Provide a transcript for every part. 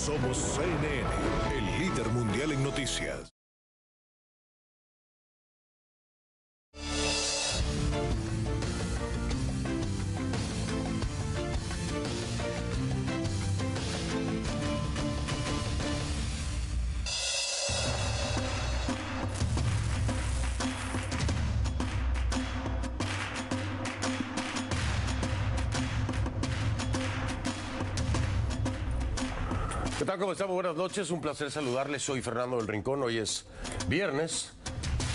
Somos CNN, el líder mundial en noticias. ¿Qué tal? ¿Cómo estamos? Buenas noches, un placer saludarles. Soy Fernando del Rincón. Hoy es viernes.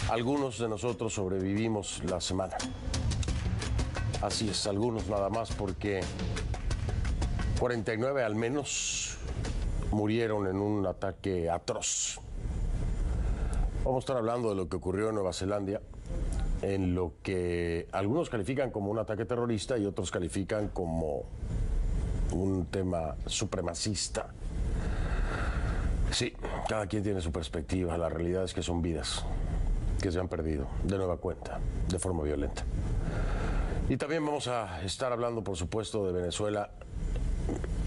Algunos de nosotros sobrevivimos la semana. Así es, algunos nada más, porque 49 al menos murieron en un ataque atroz. Vamos a estar hablando de lo que ocurrió en Nueva Zelanda, en lo que algunos califican como un ataque terrorista y otros califican como un tema supremacista. Sí, cada quien tiene su perspectiva. La realidad es que son vidas que se han perdido de nueva cuenta, de forma violenta. Y también vamos a estar hablando, por supuesto, de Venezuela.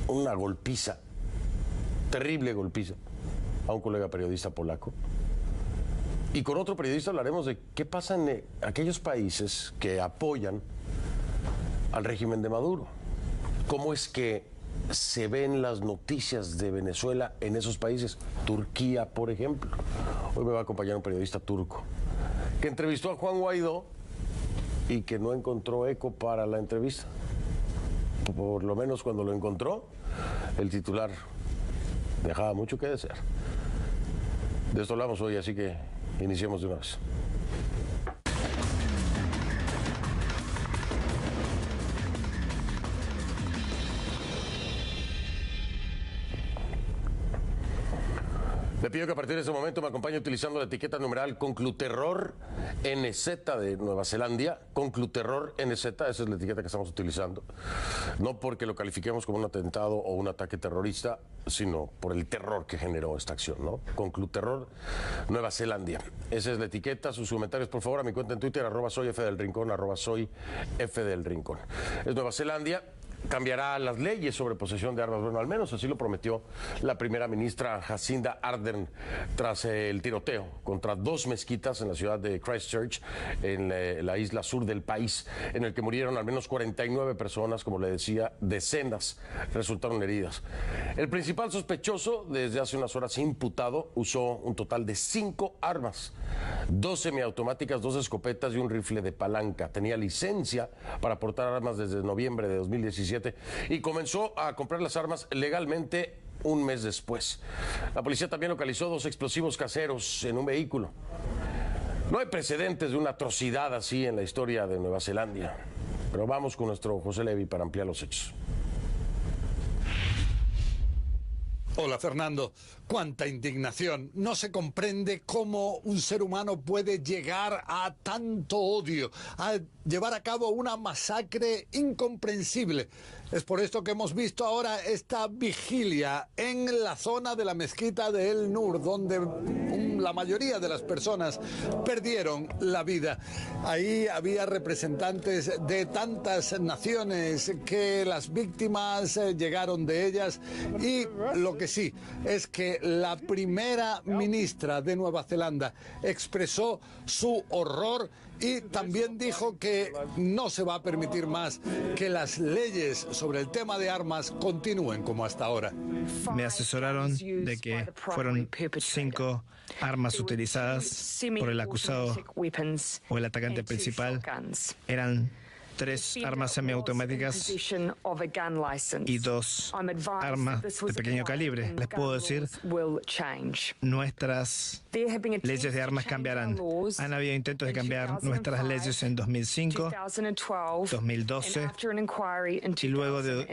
Una golpiza, terrible golpiza, a un colega periodista polaco. Y con otro periodista hablaremos de qué pasa en aquellos países que apoyan al régimen de Maduro. ¿Cómo es que se ven las noticias de Venezuela en esos países? Turquía, por ejemplo. Hoy me va a acompañar un periodista turco que entrevistó a Juan Guaidó y que no encontró eco para la entrevista. Por lo menos cuando lo encontró, el titular dejaba mucho que desear. De esto hablamos hoy, así que iniciemos de una vez. Le pido que a partir de ese momento me acompañe utilizando la etiqueta numeral Concluterror NZ de Nueva Zelanda. Concluterror NZ, esa es la etiqueta que estamos utilizando. No porque lo califiquemos como un atentado o un ataque terrorista, sino por el terror que generó esta acción, ¿no? Concluterror Nueva Zelanda. Esa es la etiqueta. Sus comentarios, por favor, a mi cuenta en Twitter, @soyfdelrincón, @soyfdelrincón. Es Nueva Zelanda. Cambiará las leyes sobre posesión de armas. Bueno, al menos así lo prometió la primera ministra Jacinda Ardern tras el tiroteo contra 2 mezquitas en la ciudad de Christchurch, en la isla sur del país, en el que murieron al menos 49 personas, como le decía, decenas resultaron heridas. El principal sospechoso, desde hace unas horas imputado, usó un total de 5 armas, 2 semiautomáticas, 2 escopetas y un rifle de palanca. Tenía licencia para portar armas desde noviembre de 2017 y comenzó a comprar las armas legalmente un mes después. La policía también localizó 2 explosivos caseros en un vehículo. No hay precedentes de una atrocidad así en la historia de Nueva Zelanda, pero vamos con nuestro José Levi para ampliar los hechos. Hola, Fernando. Cuánta indignación. No se comprende cómo un ser humano puede llegar a tanto odio, a llevar a cabo una masacre incomprensible. Es por esto que hemos visto ahora esta vigilia en la zona de la mezquita de El Nur, donde la mayoría de las personas perdieron la vida. Ahí había representantes de tantas naciones que las víctimas llegaron de ellas, y lo que sí es que la primera ministra de Nueva Zelanda expresó su horror y también dijo que no se va a permitir más que las leyes sobre el tema de armas continúen como hasta ahora. Me asesoraron de que fueron 5 armas utilizadas por el acusado o el atacante principal. Eran 3 armas semiautomáticas y 2 armas de pequeño calibre. Les puedo decir, nuestras leyes de armas cambiarán. Han habido intentos de cambiar nuestras leyes en 2005, 2012 y luego de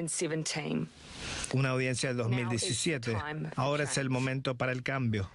una audiencia del 2017. Ahora es el momento para el cambio.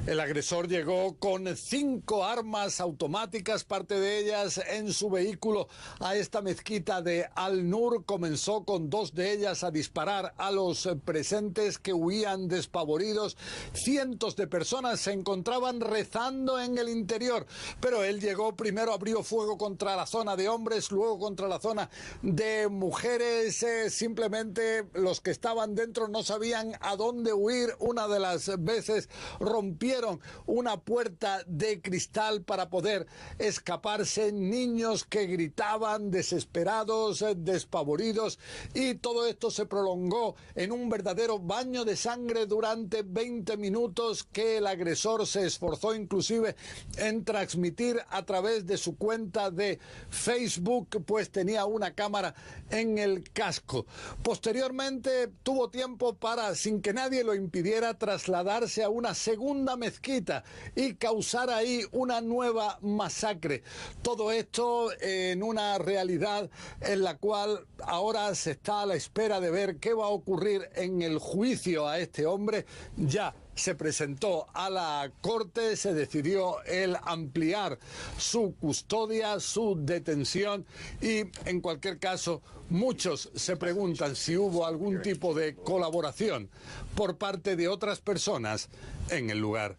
El agresor llegó con 5 armas automáticas, parte de ellas en su vehículo, a esta mezquita de Al-Nur. Comenzó con 2 de ellas a disparar a los presentes, que huían despavoridos. Cientos de personas se encontraban rezando en el interior, pero él llegó, primero abrió fuego contra la zona de hombres, luego contra la zona de mujeres. Simplemente los que estaban dentro no sabían a dónde huir. Una de las veces rompieron una puerta de cristal para poder escaparse. Niños que gritaban desesperados, despavoridos, y todo esto se prolongó en un verdadero baño de sangre durante 20 minutos que el agresor se esforzó inclusive en transmitir a través de su cuenta de Facebook, pues tenía una cámara en el casco. Posteriormente tuvo tiempo para, sin que nadie lo impidiera, trasladarse a una segunda mezquita y causar ahí una nueva masacre. Todo esto en una realidad en la cual ahora se está a la espera de ver qué va a ocurrir en el juicio a este hombre. Ya se presentó a la corte, se decidió el ampliar su custodia, su detención, y en cualquier caso muchos se preguntan si hubo algún tipo de colaboración por parte de otras personas en el lugar.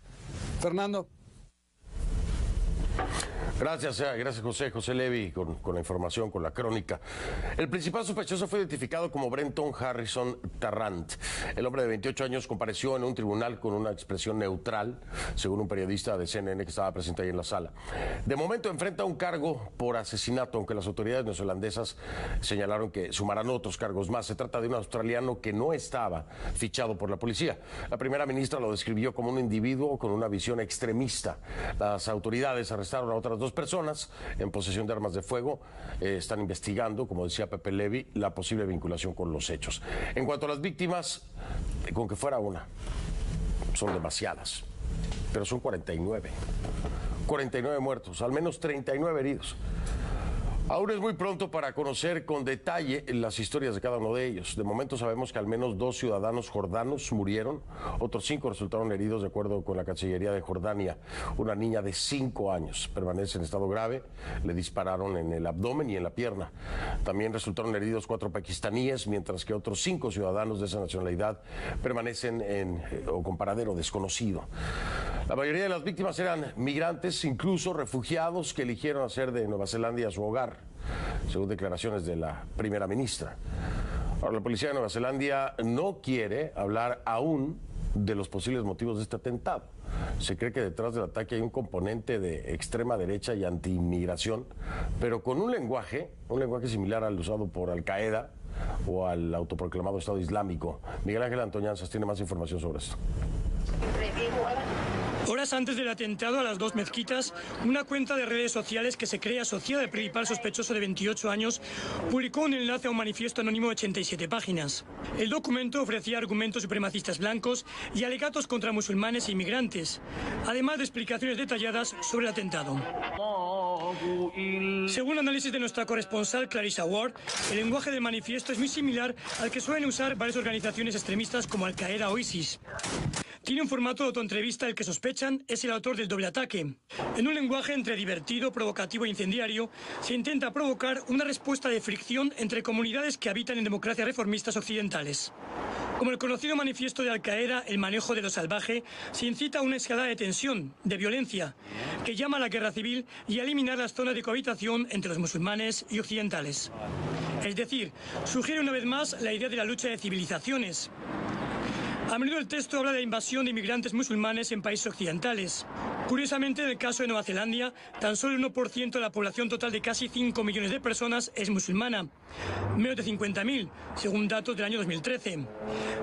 Fernando. Gracias José Levi, con la información, con la crónica. El principal sospechoso fue identificado como Brenton Harrison Tarrant. El hombre de 28 años compareció en un tribunal con una expresión neutral, según un periodista de CNN que estaba presente ahí en la sala. De momento enfrenta un cargo por asesinato, aunque las autoridades neozelandesas señalaron que sumarán otros cargos más. Se trata de un australiano que no estaba fichado por la policía. La primera ministra lo describió como un individuo con una visión extremista. Las autoridades arrestaron a otras 2 personas en posesión de armas de fuego. Están investigando, como decía Pepe Levi, la posible vinculación con los hechos. En cuanto a las víctimas, con que fuera una, son demasiadas, pero son 49. 49 muertos, al menos 39 heridos. Aún es muy pronto para conocer con detalle las historias de cada uno de ellos. De momento sabemos que al menos 2 ciudadanos jordanos murieron, otros 5 resultaron heridos de acuerdo con la Cancillería de Jordania. Una niña de 5 años permanece en estado grave, le dispararon en el abdomen y en la pierna. También resultaron heridos 4 pakistaníes, mientras que otros 5 ciudadanos de esa nacionalidad permanecen con paradero desconocido. La mayoría de las víctimas eran migrantes, incluso refugiados que eligieron hacer de Nueva Zelanda su hogar, según declaraciones de la primera ministra. Ahora, la policía de Nueva Zelanda no quiere hablar aún de los posibles motivos de este atentado. Se cree que detrás del ataque hay un componente de extrema derecha y anti-inmigración, pero con un lenguaje similar al usado por Al-Qaeda o al autoproclamado Estado Islámico. Miguel Ángel Antoñanzas tiene más información sobre esto. Horas antes del atentado a las 2 mezquitas, una cuenta de redes sociales que se cree asociada al principal sospechoso de 28 años publicó un enlace a un manifiesto anónimo de 87 páginas. El documento ofrecía argumentos supremacistas blancos y alegatos contra musulmanes e inmigrantes, además de explicaciones detalladas sobre el atentado. Según análisis de nuestra corresponsal Clarissa Ward, el lenguaje del manifiesto es muy similar al que suelen usar varias organizaciones extremistas como Al-Qaeda o ISIS. Tiene un formato de autoentrevista. El que sospechan es el autor del doble ataque. En un lenguaje entre divertido, provocativo e incendiario, se intenta provocar una respuesta de fricción entre comunidades que habitan en democracias reformistas occidentales. Como el conocido manifiesto de Al-Qaeda, el manejo de lo salvaje, se incita a una escalada de tensión, de violencia, que llama a la guerra civil y a eliminar las zonas de cohabitación entre los musulmanes y occidentales. Es decir, sugiere una vez más la idea de la lucha de civilizaciones. A menudo el texto habla de la invasión de inmigrantes musulmanes en países occidentales. Curiosamente, en el caso de Nueva Zelanda, tan solo el 1% de la población total de casi 5 millones de personas es musulmana. Menos de 50.000, según datos del año 2013.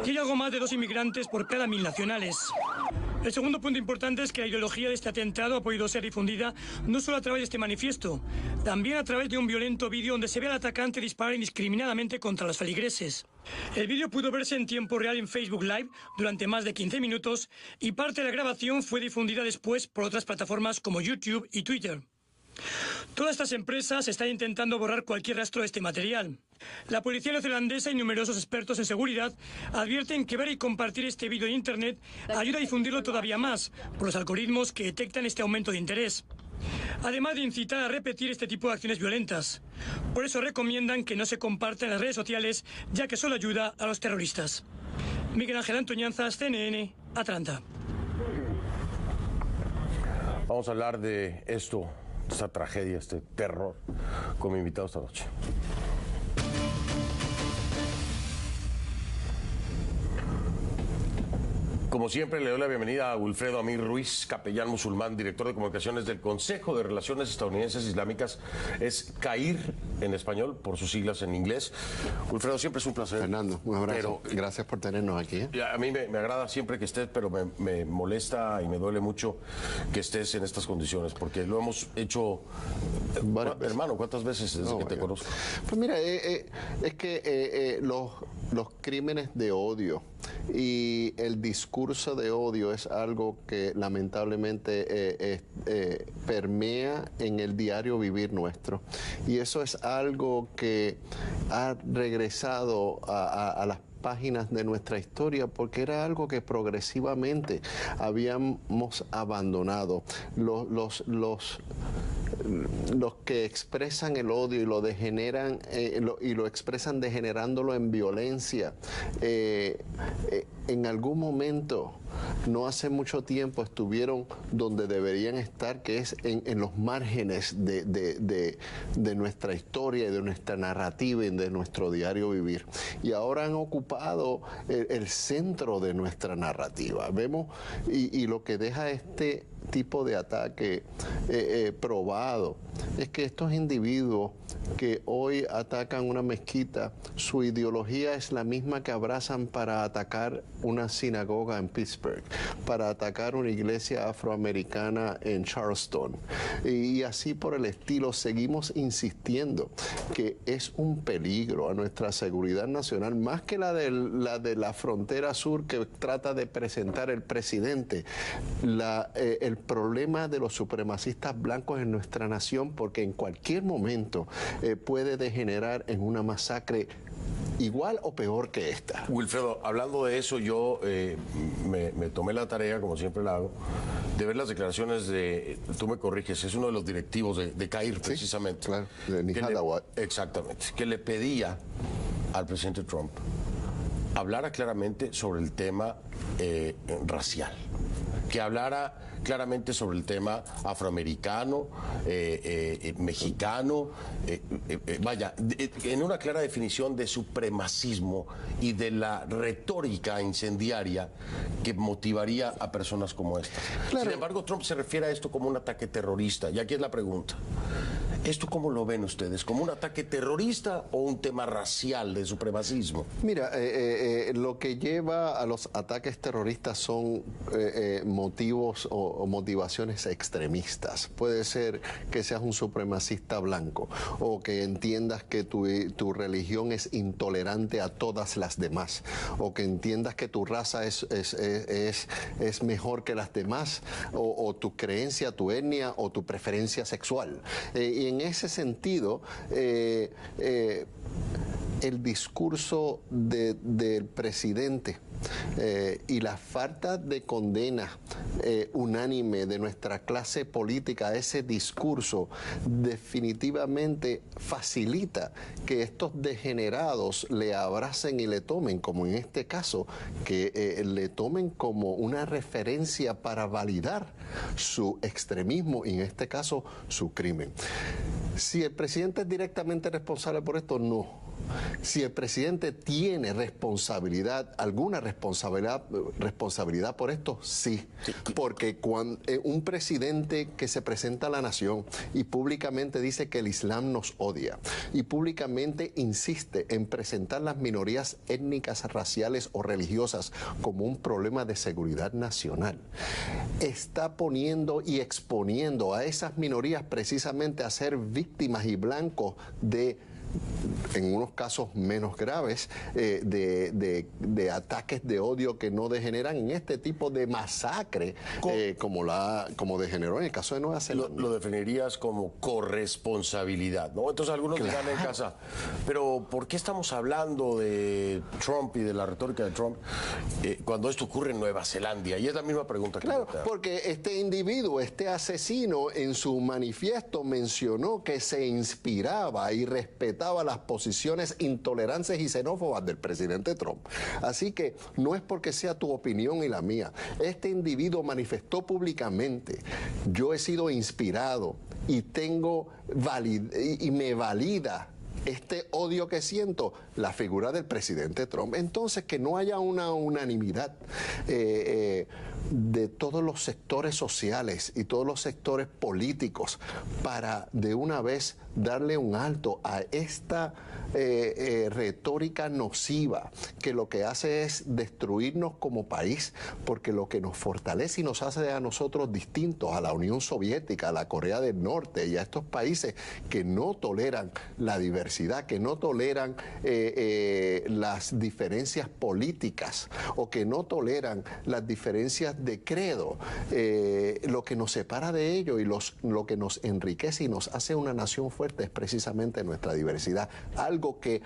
Y hay algo más de 2 inmigrantes por cada 1.000 nacionales. El segundo punto importante es que la ideología de este atentado ha podido ser difundida no solo a través de este manifiesto, también a través de un violento vídeo donde se ve al atacante disparar indiscriminadamente contra los feligreses. El vídeo pudo verse en tiempo real en Facebook Live durante más de 15 minutos y parte de la grabación fue difundida después por otras plataformas como YouTube y Twitter. Todas estas empresas están intentando borrar cualquier rastro de este material. La policía neozelandesa y numerosos expertos en seguridad advierten que ver y compartir este vídeo en Internet ayuda a difundirlo todavía más por los algoritmos que detectan este aumento de interés. Además de incitar a repetir este tipo de acciones violentas. Por eso recomiendan que no se comparta en las redes sociales, ya que solo ayuda a los terroristas. Miguel Ángel Antoñanzas, CNN, Atlanta. Vamos a hablar de esto, esta tragedia, este terror, con mi invitado esta noche. Como siempre, le doy la bienvenida a Wilfredo Amir Ruiz, capellán musulmán, director de comunicaciones del Consejo de Relaciones Estadounidenses Islámicas. Es CAIR en español, por sus siglas en inglés. Wilfredo, siempre es un placer. Fernando, un abrazo. Gracias por tenernos aquí. A mí me agrada siempre que estés, pero me molesta y me duele mucho que estés en estas condiciones, porque lo hemos hecho, hermano, ¿cuántas veces desde que te conozco? Pues mira, es que los crímenes de odio y el discurso de odio es algo que lamentablemente permea en el diario vivir nuestro. Y eso es algo que ha regresado a las páginas de nuestra historia, porque era algo que progresivamente habíamos abandonado. Los que expresan el odio y lo degeneran y lo expresan degenerándolo en violencia, en algún momento, no hace mucho tiempo, estuvieron donde deberían estar, que es en los márgenes de nuestra historia y de nuestra narrativa y de nuestro diario vivir. Y ahora han ocupado el centro de nuestra narrativa. Vemos, y lo que deja este tipo de ataque probado es que estos individuos que hoy atacan una mezquita, su ideología es la misma que abrazan para atacar una sinagoga en Pittsburgh, para atacar una iglesia afroamericana en Charleston, y así por el estilo. Seguimos insistiendo que es un peligro a nuestra seguridad nacional, más que la de la frontera sur que trata de presentar el presidente, el problema de los supremacistas blancos en nuestra nación, porque en cualquier momento puede degenerar en una masacre igual o peor que esta. Wilfredo, hablando de eso, yo me tomé la tarea, como siempre la hago, de ver las declaraciones de, tú me corriges, es uno de los directivos de CAIR, precisamente. Sí, claro, de Nihal Dawit. Exactamente, que le pedía al presidente Trump hablara claramente sobre el tema racial, que hablara claramente sobre el tema afroamericano, mexicano, vaya, en una clara definición de supremacismo y de la retórica incendiaria que motivaría a personas como esta. Claro. Sin embargo, Trump se refiere a esto como un ataque terrorista. Y aquí es la pregunta. ¿Esto cómo lo ven ustedes? ¿Como un ataque terrorista o un tema racial de supremacismo? Mira, lo que lleva a los ataques terroristas son motivos o motivaciones extremistas. Puede ser que seas un supremacista blanco o que entiendas que tu religión es intolerante a todas las demás, o que entiendas que tu raza es mejor que las demás, o tu creencia, tu etnia o tu preferencia sexual. Y en ese sentido, el discurso del presidente y la falta de condena unánime de nuestra clase política a ese discurso definitivamente facilita que estos degenerados le abracen y le tomen, como en este caso, que le tomen como una referencia para validar su extremismo y en este caso su crimen. Si el presidente es directamente responsable por esto, no. Si el presidente tiene responsabilidad, alguna responsabilidad por esto, sí. Porque cuando un presidente que se presenta a la nación y públicamente dice que el Islam nos odia y públicamente insiste en presentar las minorías étnicas, raciales o religiosas como un problema de seguridad nacional, está poniendo y exponiendo a esas minorías precisamente a ser víctimas y blancos de en unos casos menos graves, de ataques de odio que no degeneran en este tipo de masacre como degeneró en el caso de Nueva Zelanda. Lo definirías como corresponsabilidad, ¿no? Entonces algunos dirán en casa, pero ¿por qué estamos hablando de Trump y de la retórica de Trump cuando esto ocurre en Nueva Zelanda? Y es la misma pregunta que Claro, porque este individuo, este asesino, en su manifiesto mencionó que se inspiraba y respetaba las posiciones intolerantes y xenófobas del presidente Trump. Así que no es porque sea tu opinión y la mía. Este individuo manifestó públicamente: yo he sido inspirado y me valida este odio que siento la figura del presidente Trump. Entonces, que no haya una unanimidad de todos los sectores sociales y todos los sectores políticos para de una vez darle un alto a esta retórica nociva que lo que hace es destruirnos como país, porque lo que nos fortalece y nos hace a nosotros distintos a la Unión Soviética, a la Corea del Norte y a estos países que no toleran la diversidad, que no toleran las diferencias políticas o que no toleran las diferencias de credo, lo que nos separa de ello y lo que nos enriquece y nos hace una nación fuerte es precisamente nuestra diversidad, algo que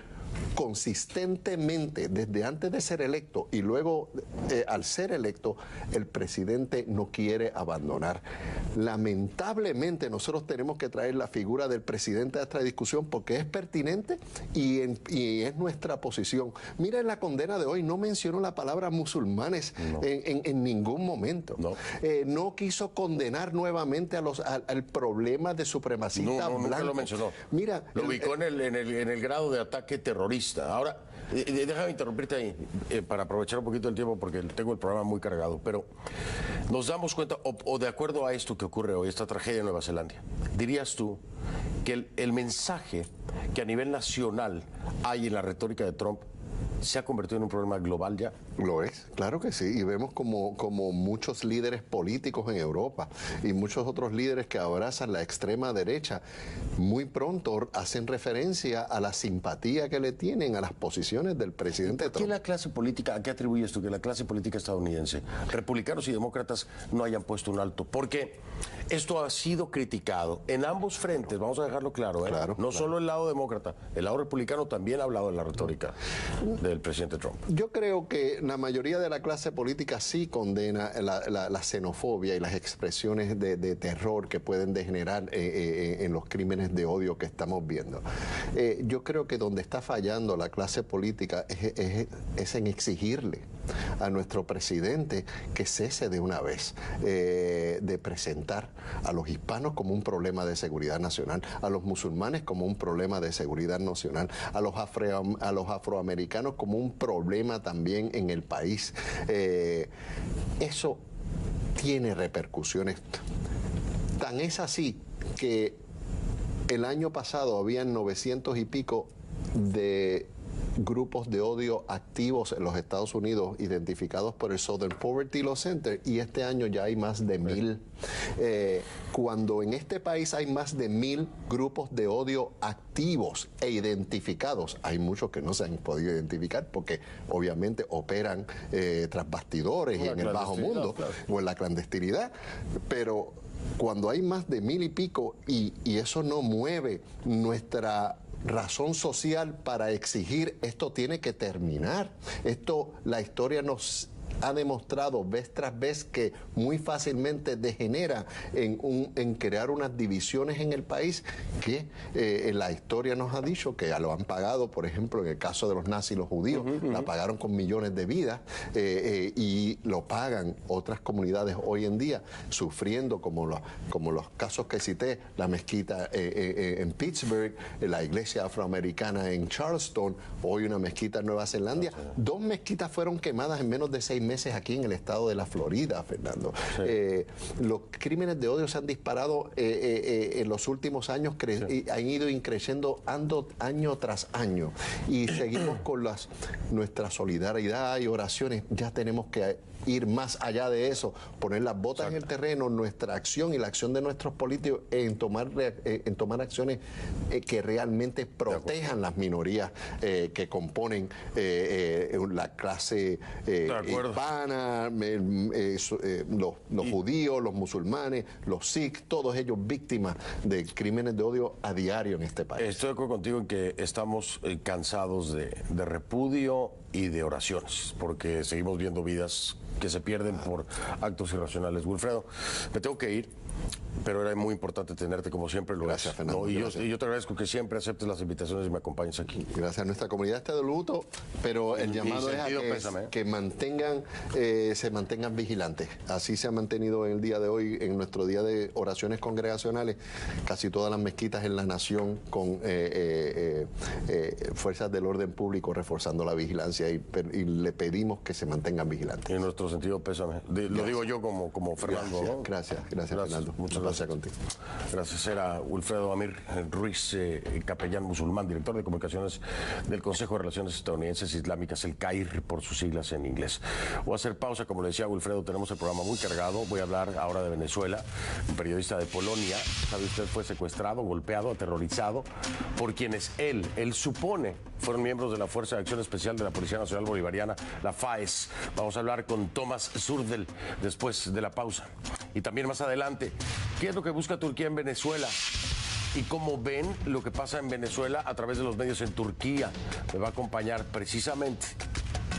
consistentemente desde antes de ser electo y luego al ser electo el presidente no quiere abandonar. Lamentablemente nosotros tenemos que traer la figura del presidente a esta discusión porque es pertinente y es nuestra posición. Mira, en la condena de hoy no mencionó la palabra musulmanes en ningún momento. No quiso condenar nuevamente al problema de supremacista blanco. Nunca lo mencionó. Mira, lo ubicó en el grado de ataque terrorista. Ahora, déjame interrumpirte ahí para aprovechar un poquito el tiempo porque tengo el programa muy cargado, pero nos damos cuenta, o de acuerdo a esto que ocurre hoy, esta tragedia en Nueva Zelanda, dirías tú que el mensaje que a nivel nacional hay en la retórica de Trump se ha convertido en un problema global ya? Lo es, claro que sí, y vemos como muchos líderes políticos en Europa y muchos otros líderes que abrazan la extrema derecha muy pronto hacen referencia a la simpatía que le tienen a las posiciones del presidente Trump. ¿Por qué la clase política, a qué atribuyes tú que la clase política estadounidense, republicanos y demócratas, no hayan puesto un alto? Porque esto ha sido criticado en ambos frentes, vamos a dejarlo claro, Claro, no solo el lado demócrata, el lado republicano también ha hablado de la retórica del presidente Trump. Yo creo que la mayoría de la clase política sí condena la xenofobia y las expresiones de terror que pueden degenerar en los crímenes de odio que estamos viendo. Yo creo que donde está fallando la clase política es en exigirle a nuestro presidente que cese de una vez de presentar a los hispanos como un problema de seguridad nacional, a los musulmanes como un problema de seguridad nacional, a los afroamericanos como un problema también en el país. Eso tiene repercusiones. Tan es así que el año pasado habían 900 y pico de grupos de odio activos en los Estados Unidos identificados por el Southern Poverty Law Center y este año ya hay más de 1000. Cuando en este país hay más de 1000 grupos de odio activos e identificados, hay muchos que no se han podido identificar porque obviamente operan tras bastidores y en el bajo mundo o en la clandestinidad, pero cuando hay más de 1000 y pico y eso no mueve nuestra razón social para exigir esto tiene que terminar. Esto, la historia nos ha demostrado vez tras vez que muy fácilmente degenera en crear unas divisiones en el país que la historia nos ha dicho que ya lo han pagado, por ejemplo, en el caso de los nazis, los judíos, la pagaron con millones de vidas y lo pagan otras comunidades hoy en día, sufriendo como los casos que cité, la mezquita en Pittsburgh, la iglesia afroamericana en Charleston, hoy una mezquita en Nueva Zelanda. 2 mezquitas fueron quemadas en menos de 6 6 meses aquí en el estado de la Florida, Fernando. Sí. Los crímenes de odio se han disparado en los últimos años, han ido creciendo año tras año. Y seguimos con nuestra solidaridad y oraciones. Ya tenemos que ir más allá de eso, poner las botas en el terreno, nuestra acción y la acción de nuestros políticos en tomar acciones que realmente protejan las minorías que componen la clase hispana, los judíos, los musulmanes, los sikhs, todos ellos víctimas de crímenes de odio a diario en este país. Estoy de acuerdo contigo en que estamos cansados de repudio y de oraciones, porque seguimos viendo vidas que se pierden por actos irracionales. Wilfredo, me tengo que ir, pero era muy importante tenerte como siempre. Gracias, Fernando. ¿no? Y yo te agradezco que siempre aceptes las invitaciones y me acompañes aquí. Gracias. Nuestra comunidad está de luto, pero el llamado es a que se mantengan vigilantes. Así se ha mantenido en el día de hoy, en nuestro día de oraciones congregacionales, casi todas las mezquitas en la nación con fuerzas del orden público reforzando la vigilancia y le pedimos que se mantengan vigilantes. En nuestro sentido, pésame. Lo digo yo como Fernando. Gracias, ¿no? Gracias, Fernando. Muchas gracias contigo. Gracias. Era Wilfredo Amir Ruiz, capellán musulmán, director de comunicaciones del Consejo de Relaciones Estadounidenses Islámicas, el CAIR por sus siglas en inglés. Voy a hacer pausa, como le decía Wilfredo, tenemos el programa muy cargado. Voy a hablar ahora de Venezuela. Un periodista de Polonia, sabe usted, fue secuestrado, golpeado, aterrorizado por quienes él supone fueron miembros de la Fuerza de Acción Especial de la Policía Nacional Bolivariana, la FAES. Vamos a hablar con Tomás Zurdel después de la pausa. Y también más adelante, ¿qué es lo que busca Turquía en Venezuela? Y cómo ven lo que pasa en Venezuela a través de los medios en Turquía. Me va a acompañar precisamente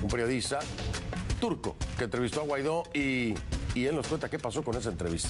un periodista turco que entrevistó a Guaidó y él nos cuenta qué pasó con esa entrevista.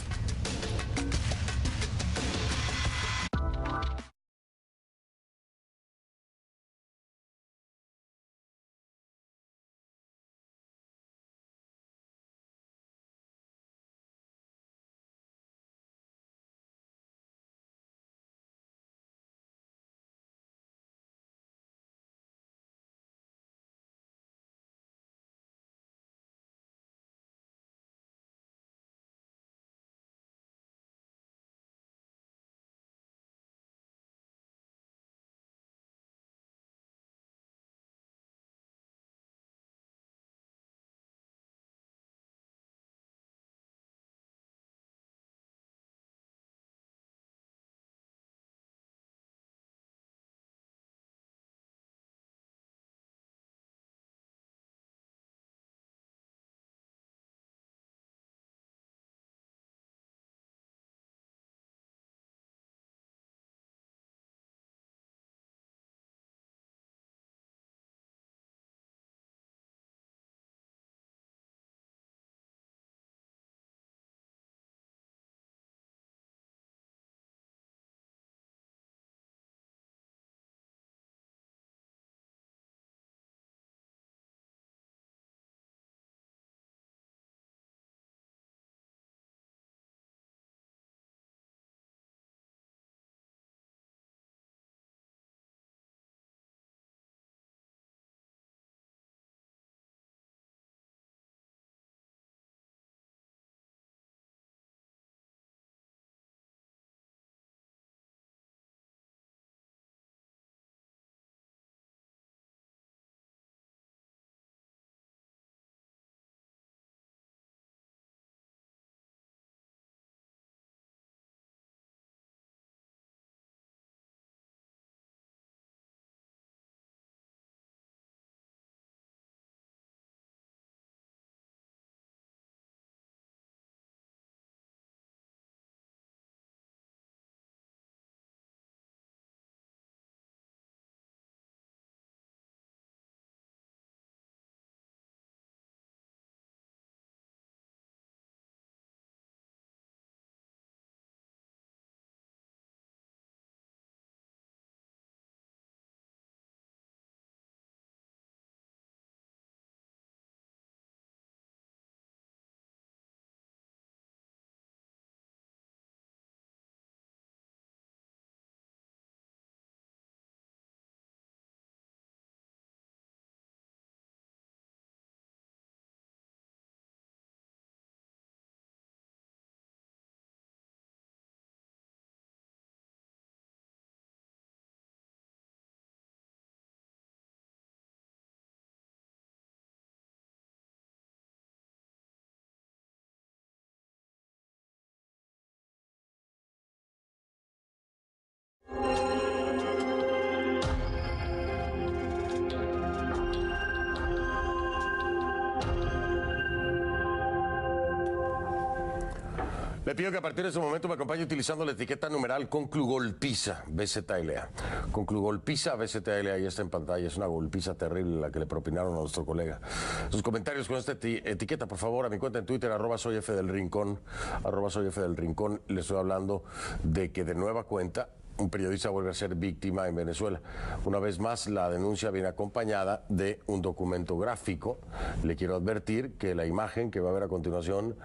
Le pido que a partir de ese momento me acompañe utilizando la etiqueta numeral Conclugolpiza, BZLA. Conclugolpiza, BZLA, ahí está en pantalla. Es una golpiza terrible la que le propinaron a nuestro colega. Sus comentarios con esta etiqueta, por favor, a mi cuenta en Twitter, @soyfdelrincón, @soyfdelrincón. Le estoy hablando de que de nueva cuenta un periodista vuelve a ser víctima en Venezuela. Una vez más, la denuncia viene acompañada de un documento gráfico. Le quiero advertir que la imagen que va a ver a continuación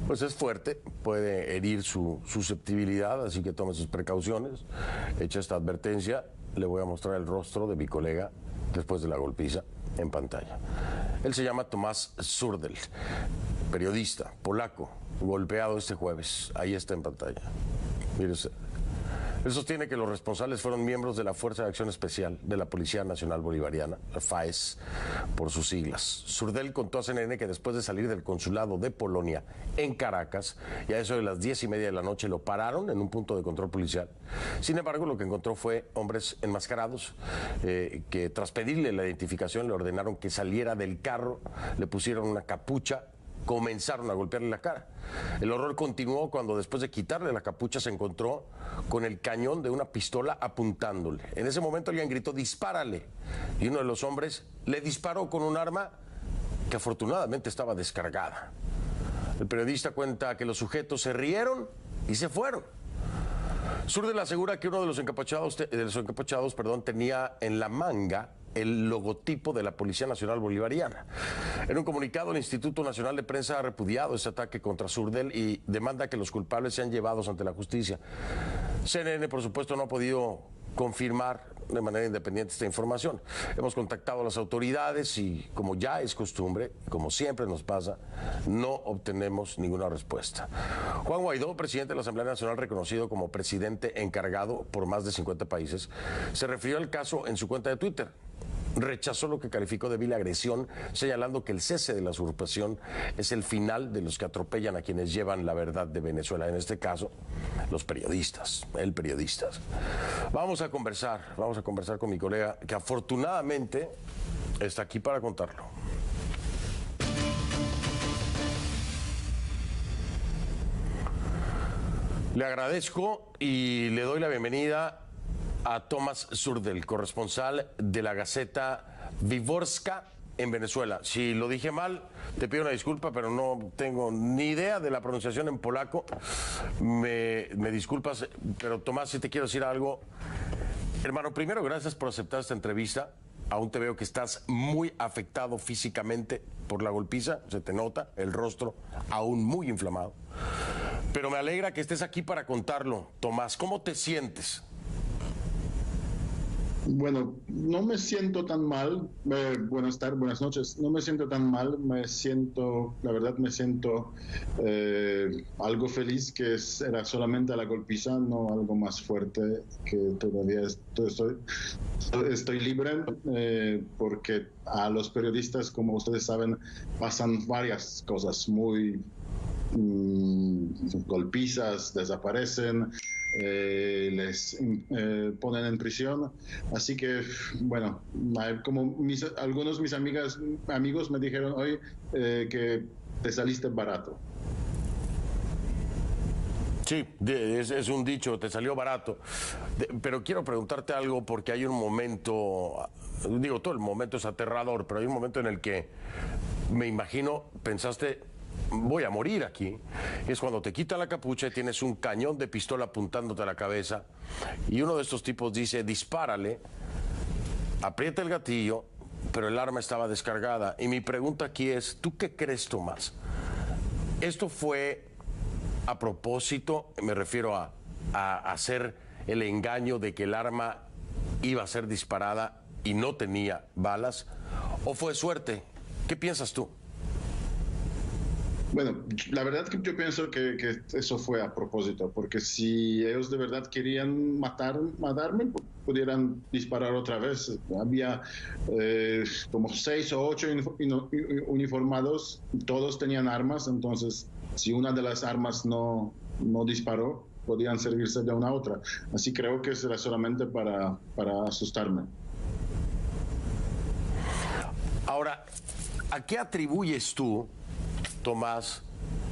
pues es fuerte, puede herir su susceptibilidad, así que tome sus precauciones. Hecha esta advertencia, le voy a mostrar el rostro de mi colega después de la golpiza en pantalla. Él se llama Tomás Surdel, periodista polaco, golpeado este jueves. Ahí está en pantalla. Mire usted. Él sostiene que los responsables fueron miembros de la Fuerza de Acción Especial de la Policía Nacional Bolivariana, la FAES, por sus siglas. Surdel contó a CNN que después de salir del consulado de Polonia en Caracas, y a eso de las 10:30 de la noche lo pararon en un punto de control policial. Sin embargo, lo que encontró fue hombres enmascarados que tras pedirle la identificación le ordenaron que saliera del carro, le pusieron una capucha, comenzaron a golpearle la cara. El horror continuó cuando después de quitarle la capucha se encontró con el cañón de una pistola apuntándole. En ese momento alguien gritó "dispárale", y uno de los hombres le disparó con un arma que afortunadamente estaba descargada. El periodista cuenta que los sujetos se rieron y se fueron. Surdel asegura que uno de los encapuchados, tenía en la manga el logotipo de la Policía Nacional Bolivariana. En un comunicado, el Instituto Nacional de Prensa ha repudiado este ataque contra Surdel y demanda que los culpables sean llevados ante la justicia. CNN, por supuesto, no ha podido confirmar de manera independiente esta información. Hemos contactado a las autoridades y, como ya es costumbre, como siempre nos pasa, no obtenemos ninguna respuesta. Juan Guaidó, presidente de la Asamblea Nacional, reconocido como presidente encargado por más de 50 países, se refirió al caso en su cuenta de Twitter. Rechazó lo que calificó de vil agresión, señalando que el cese de la usurpación es el final de los que atropellan a quienes llevan la verdad de Venezuela, en este caso, los periodistas, Vamos a conversar con mi colega, que afortunadamente está aquí para contarlo. Le agradezco y le doy la bienvenida a Tomás Surdel, corresponsal de la Gaceta Wyborcza en Venezuela. Si lo dije mal, te pido una disculpa, pero no tengo ni idea de la pronunciación en polaco. Me disculpas, pero Tomás, si te quiero decir algo. Hermano, primero, gracias por aceptar esta entrevista. Aún te veo que estás muy afectado físicamente por la golpiza, se te nota el rostro aún muy inflamado. Pero me alegra que estés aquí para contarlo. Tomás, ¿cómo te sientes? Bueno, no me siento tan mal. Buenas tardes, buenas noches. No me siento tan mal. La verdad me siento algo feliz, que era solamente la golpiza, no algo más fuerte, que todavía estoy libre, porque a los periodistas, como ustedes saben, pasan varias cosas muy golpizas, desaparecen, les ponen en prisión. Así que, bueno, como algunos mis amigos me dijeron hoy que te saliste barato. Sí, es un dicho, te salió barato. Pero quiero preguntarte algo, porque hay un momento, todo el momento es aterrador, pero hay un momento en el que me imagino, pensaste, voy a morir aquí. Es cuando te quita la capucha y tienes un cañón de pistola apuntándote a la cabeza y uno de estos tipos dice dispárale, aprieta el gatillo, pero el arma estaba descargada. Y mi pregunta aquí es, ¿tú qué crees, Tomás? ¿Esto fue a propósito? Me refiero a hacer el engaño de que el arma iba a ser disparada y no tenía balas, ¿o fue suerte? ¿Qué piensas tú? Bueno, la verdad que yo pienso que eso fue a propósito, porque si ellos de verdad querían matarme, pudieran disparar otra vez. Había como 6 o 8 uniformados, todos tenían armas, entonces si una de las armas no disparó, podían servirse de una otra. Así creo que será solamente para asustarme. Ahora, ¿a qué atribuyes tú, Tomás,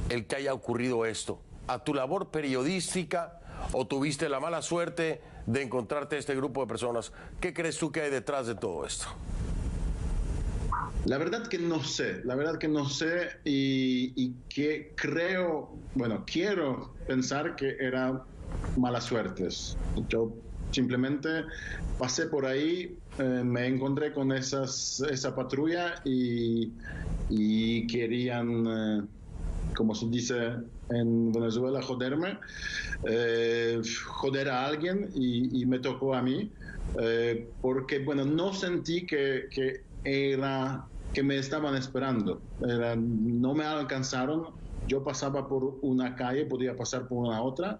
el que haya ocurrido esto? a tu labor periodística o tuviste la mala suerte de encontrarte este grupo de personas? ¿Qué crees tú que hay detrás de todo esto? La verdad que no sé y que creo, bueno, quiero pensar que era mala suerte. Yo simplemente pasé por ahí, me encontré con esa patrulla y querían, como se dice en Venezuela, joderme, joder a alguien y me tocó a mí, porque, bueno, no sentí que me estaban esperando, no me alcanzaron. Yo pasaba por una calle, podía pasar por una otra,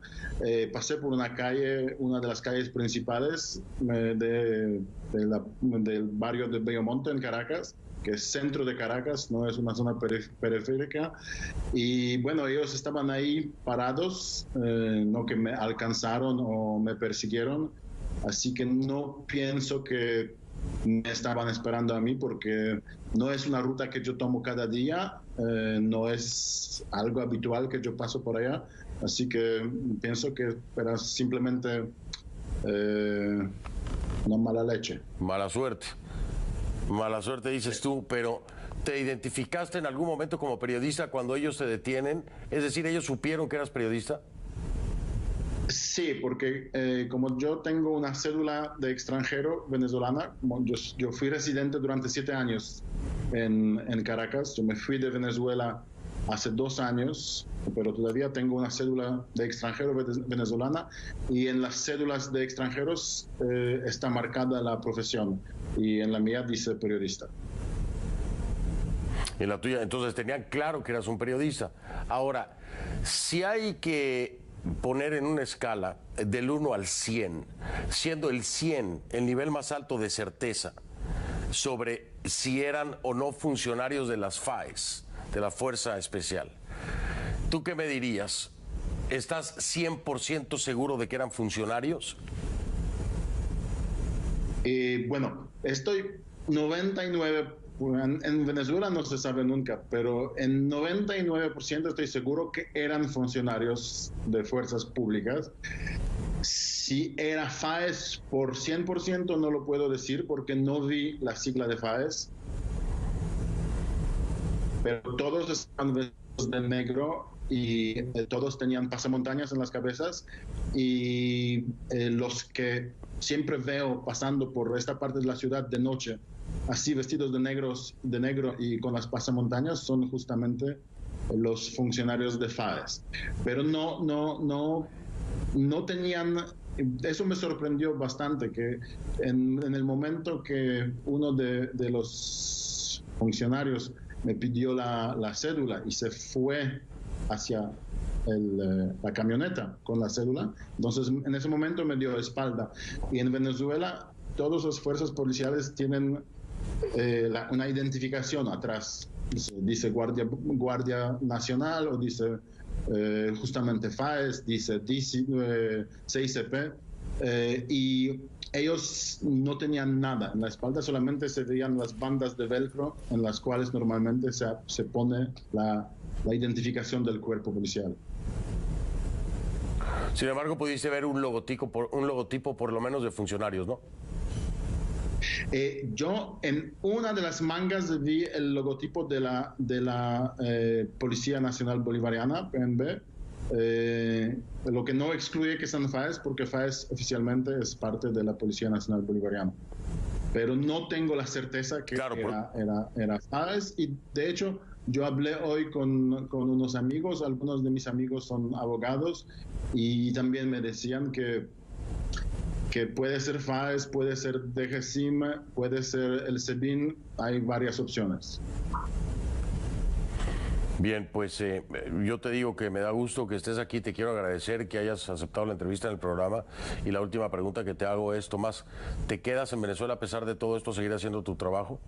pasé por una calle, una de las calles principales del barrio de Bellomonte en Caracas, que es centro de Caracas, no es una zona periférica, y bueno, ellos estaban ahí parados, no que me alcanzaron o me persiguieron, así que no pienso que me estaban esperando a mí, porque no es una ruta que yo tomo cada día, no es algo habitual que yo paso por allá, así que pienso que era simplemente una mala leche. Mala suerte dices tú, pero ¿te identificaste en algún momento como periodista cuando ellos te detienen? Es decir, ¿ellos supieron que eras periodista? Sí, porque como yo tengo una cédula de extranjero venezolana, yo fui residente durante 7 años en Caracas. Yo me fui de Venezuela hace 2 años, pero todavía tengo una cédula de extranjero venezolana, y en las cédulas de extranjeros está marcada la profesión, y en la mía dice periodista. En la tuya, entonces tenían claro que eras un periodista. Ahora, si hay que poner en una escala del 1 al 100, siendo el 100 el nivel más alto de certeza sobre si eran o no funcionarios de las FAES, de la Fuerza Especial, ¿tú qué me dirías? ¿Estás 100% seguro de que eran funcionarios? Bueno, estoy 99%. En Venezuela no se sabe nunca, pero en 99% estoy seguro que eran funcionarios de fuerzas públicas. Si era FAES por 100% no lo puedo decir, porque no vi la sigla de FAES, pero todos estaban vestidos de negro y todos tenían pasamontañas en las cabezas, y los que siempre veo pasando por esta parte de la ciudad de noche, así vestidos de negro y con las pasamontañas, son justamente los funcionarios de FAES. Pero no tenían. Eso me sorprendió bastante, que en el momento que uno de los funcionarios me pidió la cédula y se fue hacia la camioneta con la cédula, entonces en ese momento me dio espalda. Y en Venezuela todas las fuerzas policiales tienen una identificación atrás, dice Guardia Nacional, o dice justamente FAES, dice CICP, y ellos no tenían nada en la espalda, solamente se veían las bandas de velcro en las cuales normalmente se pone la identificación del cuerpo policial. Sin embargo, pudiste ver un logotipo por lo menos de funcionarios, ¿no? Yo en una de las mangas vi el logotipo de la Policía Nacional Bolivariana, PNB, lo que no excluye que sean FAES, porque FAES oficialmente es parte de la Policía Nacional Bolivariana. Pero no tengo la certeza que era FAES, y de hecho yo hablé hoy con unos amigos, algunos de mis amigos son abogados, y también me decían que puede ser FAES, puede ser DGCIM, puede ser el SEBIN, hay varias opciones. Bien, pues yo te digo que me da gusto que estés aquí, te quiero agradecer que hayas aceptado la entrevista en el programa, y la última pregunta que te hago es, Tomás, ¿te quedas en Venezuela a pesar de todo esto, seguir haciendo tu trabajo?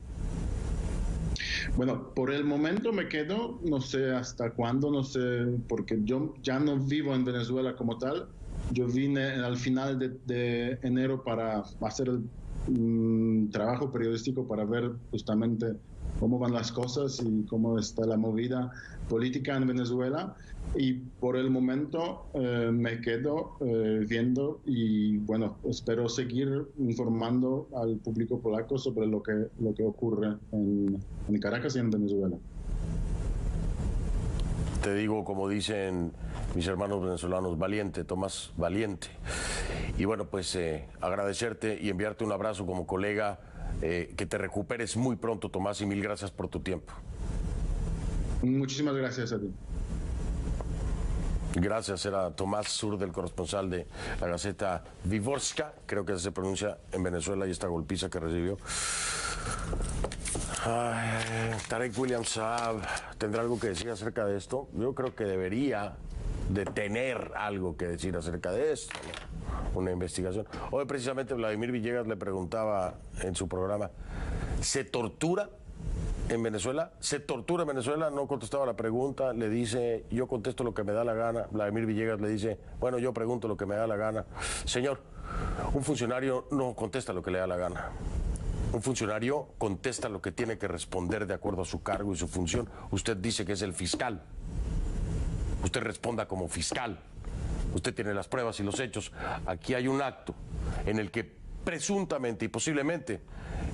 Bueno, por el momento me quedo, no sé hasta cuándo, no sé, porque yo ya no vivo en Venezuela como tal. Yo vine al final de enero para hacer el trabajo periodístico, para ver justamente cómo van las cosas y cómo está la movida política en Venezuela. Y por el momento me quedo viendo y bueno, espero seguir informando al público polaco sobre lo que ocurre en Caracas y en Venezuela. Te digo, como dicen mis hermanos venezolanos, valiente, Tomás, valiente. Y bueno, pues agradecerte y enviarte un abrazo como colega, que te recuperes muy pronto, Tomás, y mil gracias por tu tiempo. Muchísimas gracias a ti. Gracias, era Tomás Sur, del corresponsal de la Gaceta Wyborcza, creo que se pronuncia en Venezuela, y esta golpiza que recibió. Ay, Tarek William Saab, ¿tendrá algo que decir acerca de esto? Yo creo que debería de tener algo que decir acerca de esto, ¿no? Una investigación. Hoy precisamente Vladimir Villegas le preguntaba en su programa, ¿se tortura en Venezuela? ¿Se tortura en Venezuela? No contestaba la pregunta, le dice, yo contesto lo que me da la gana. Vladimir Villegas le dice, bueno, yo pregunto lo que me da la gana. Señor, un funcionario no contesta lo que le da la gana. Un funcionario contesta lo que tiene que responder de acuerdo a su cargo y su función. Usted dice que es el fiscal. Usted responda como fiscal. Usted tiene las pruebas y los hechos. Aquí hay un acto en el que presuntamente y posiblemente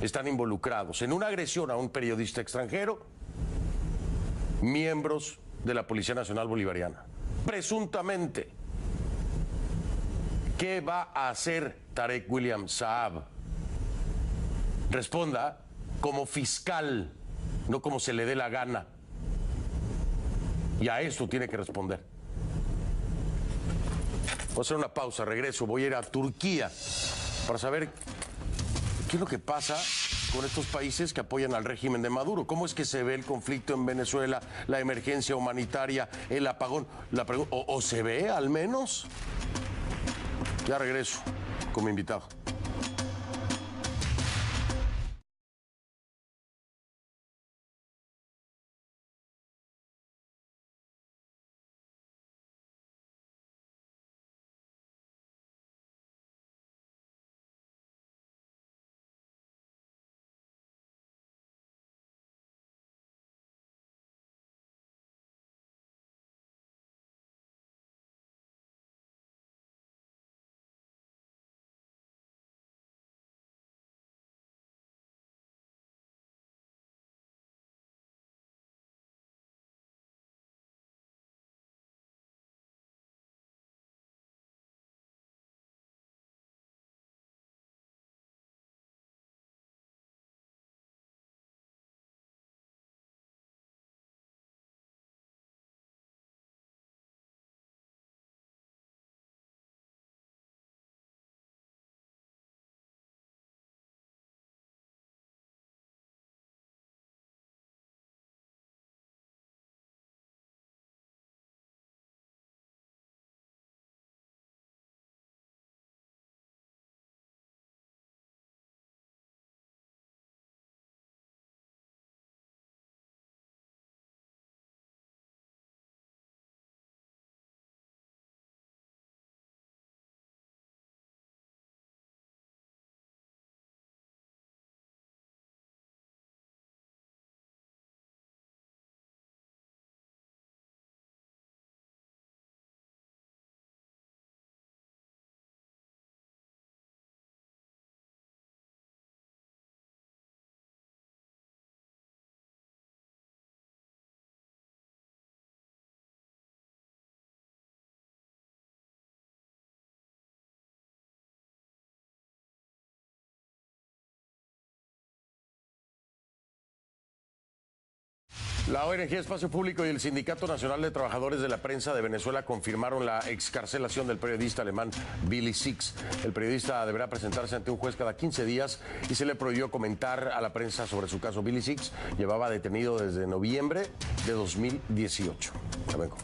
están involucrados en una agresión a un periodista extranjero, miembros de la Policía Nacional Bolivariana. Presuntamente. ¿Qué va a hacer Tarek William Saab? Responda como fiscal, no como se le dé la gana. Y a eso tiene que responder. Voy a hacer una pausa, regreso, voy a ir a Turquía para saber qué es lo que pasa con estos países que apoyan al régimen de Maduro. ¿Cómo es que se ve el conflicto en Venezuela, la emergencia humanitaria, el apagón? ¿O se ve al menos? Ya regreso con mi invitado. La ONG Espacio Público y el Sindicato Nacional de Trabajadores de la Prensa de Venezuela confirmaron la excarcelación del periodista alemán Billy Six. El periodista deberá presentarse ante un juez cada 15 días y se le prohibió comentar a la prensa sobre su caso. Billy Six llevaba detenido desde noviembre de 2018. Ya vengo.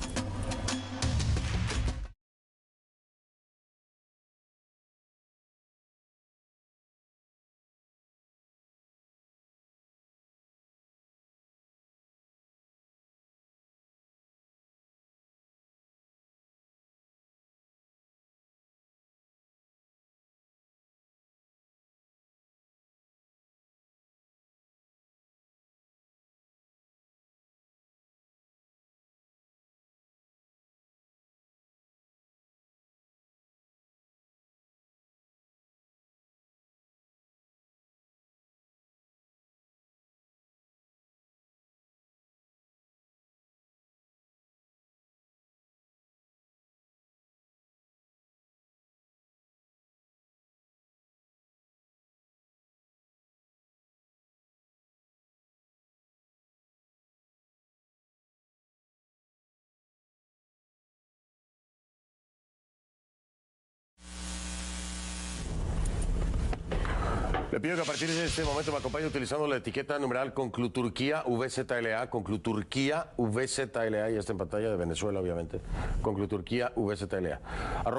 Le pido que a partir de este momento me acompañe utilizando la etiqueta numeral Concluturquía VZLA, Concluturquía VZLA, y está en pantalla de Venezuela, obviamente. Concluturquía VZLA.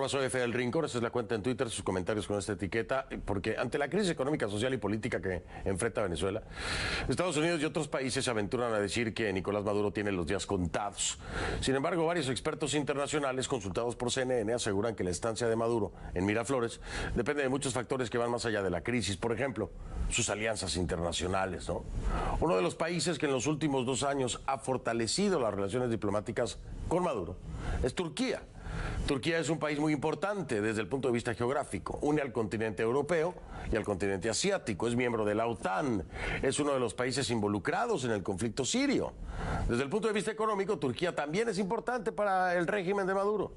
@soy F del Rincón, esa es la cuenta en Twitter, sus comentarios con esta etiqueta, porque ante la crisis económica, social y política que enfrenta Venezuela, Estados Unidos y otros países se aventuran a decir que Nicolás Maduro tiene los días contados. Sin embargo, varios expertos internacionales consultados por CNN aseguran que la estancia de Maduro en Miraflores depende de muchos factores que van más allá de la crisis. Por ejemplo, sus alianzas internacionales, ¿no? Uno de los países que en los últimos 2 años ha fortalecido las relaciones diplomáticas con Maduro es Turquía. Turquía es un país muy importante desde el punto de vista geográfico. Une al continente europeo y al continente asiático. Es miembro de la OTAN. Es uno de los países involucrados en el conflicto sirio. Desde el punto de vista económico, Turquía también es importante para el régimen de Maduro.